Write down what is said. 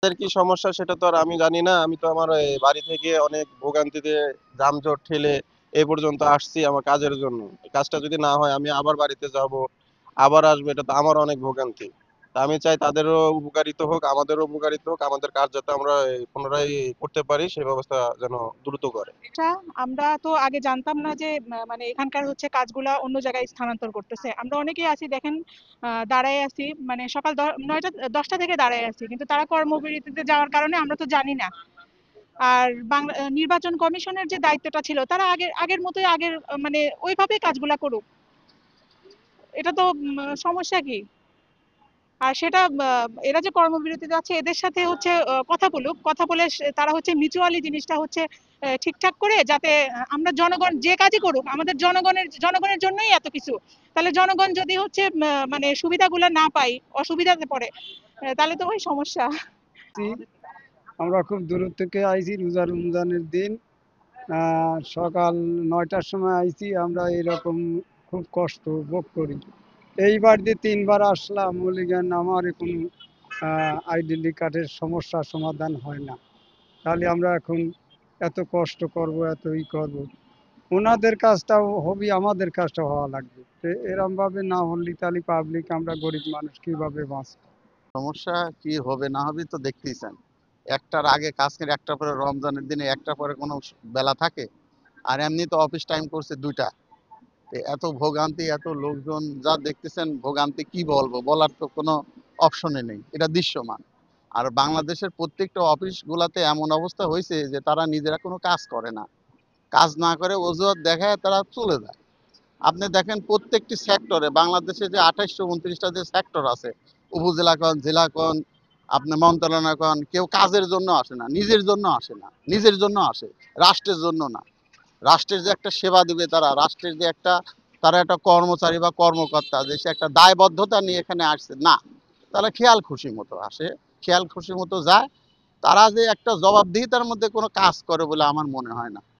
কাজের কি সমস্যা সেটা তো আর আমি জানি না। আমি তো আমার এই বাড়ি থেকে অনেক ভোগান্তিতে যানজট ঠেলে এই পর্যন্ত আসছি আমার কাজের জন্য। এই কাজটা যদি না হয় আমি আবার বাড়িতে যাব, আবার আসবো, এটা তো আমার অনেক ভোগান্তি। তা আমি চাই তাদেরও উপকারিত হোক, আমাদেরও উপকারিত হোক, আমাদের কাজ যাতে আমরা পুনরায় করতে পারি সেই ব্যবস্থা যেন দ্রুত করে। এটা আমরা তো আগে জানতাম না যে মানে এখানকার হচ্ছে কাজগুলা অন্য জায়গায় স্থানান্তর করতেছে। আমরা অনেকেই আছি দেখেন, দাঁড়ায় আছি, মানে সকাল 9টা 10টা থেকে দাঁড়ায় আছি, কিন্তু তারা কর্মবিরতিতে যাওয়ার কারণে আমরা তো জানি না। আর বাংলা নির্বাচন কমিশনের যে দায়িত্বটা ছিল, তারা আগের আগের মতোই আগের মানে ওইভাবেই কাজগুলা করুক। এটা তো সমস্যা কি? আর সেটা এরা যে কর্মবিরতি যাচ্ছে এদের সাথে হচ্ছে কথা বলুক, কথা বলে তারা হচ্ছে মিউচুয়ালি জিনিসটা হচ্ছে ঠিকঠাক করে, যাতে আমরা জনগণ যে কাজই করুক আমাদের জনগণের জন্যই এত কিছু। তাহলে জনগণ যদি হচ্ছে মানে সুবিধাগুলো না পাই, অসুবিধাতে পড়ে, তাহলে তো ভাই সমস্যা। আমরা খুব দূর থেকে আইছি রোজা রমজানের দিন। সকাল 9টার সময় আইছি আমরা, এরকম খুব কষ্ট ভোগ করি। এইবার দিয়ে 3বার আসলাম, মলিগান আমার কোনো আইডেন্টি কার্ডের সমস্যার সমাধান হয় না। তাহলে আমরা এখন এত কষ্ট করব, এত করব, ওনাদের কাজটাও হবি, আমাদের কাজটাও হওয়া লাগবে। তো এরম ভাবে না হলে তাহলে পাবলিক, আমরা গরিব মানুষ কিভাবে বাঁচব? সমস্যা কি হবে না হবে তো দেখতেইছেন। একটার আগে কাজ করে একটার পরে, রমজানের দিনে একটার পরে কোনো বেলা থাকে? আর এমনি তো অফিস টাইম করছে 2টা। এত ভোগান্তি, এত লোকজন যা দেখতেছেন, ভোগান্তি কি বলবো, বলার তো কোনো অপশনে নেই, এটা দৃশ্যমান। আর বাংলাদেশের প্রত্যেকটা অফিস গুলাতে এমন অবস্থা হয়েছে যে তারা নিজেরা কোনো কাজ করে না, কাজ না করে অজুহাত দেখায় তারা চলে যায়। আপনি দেখেন প্রত্যেকটি সেক্টরে বাংলাদেশে যে 2829টা যে সেক্টর আছে, উপজেলা কন, জেলা কন, আপনার মন্ত্রণালয় কন, কেউ কাজের জন্য আসে না, নিজের জন্য আসে না, নিজের জন্য আসে, রাষ্ট্রের জন্য না। রাষ্ট্রের যে একটা সেবা দিবে তারা, রাষ্ট্রের যে একটা, তারা একটা কর্মচারী বা কর্মকর্তা, যে সে একটা দায়বদ্ধতা নিয়ে এখানে আসছে না, তারা খেয়াল খুশি মতো আসে, খেয়াল খুশি মতো যায়। তারা যে একটা জবাবদিহিতার মধ্যে কোনো কাজ করে বলে আমার মনে হয় না।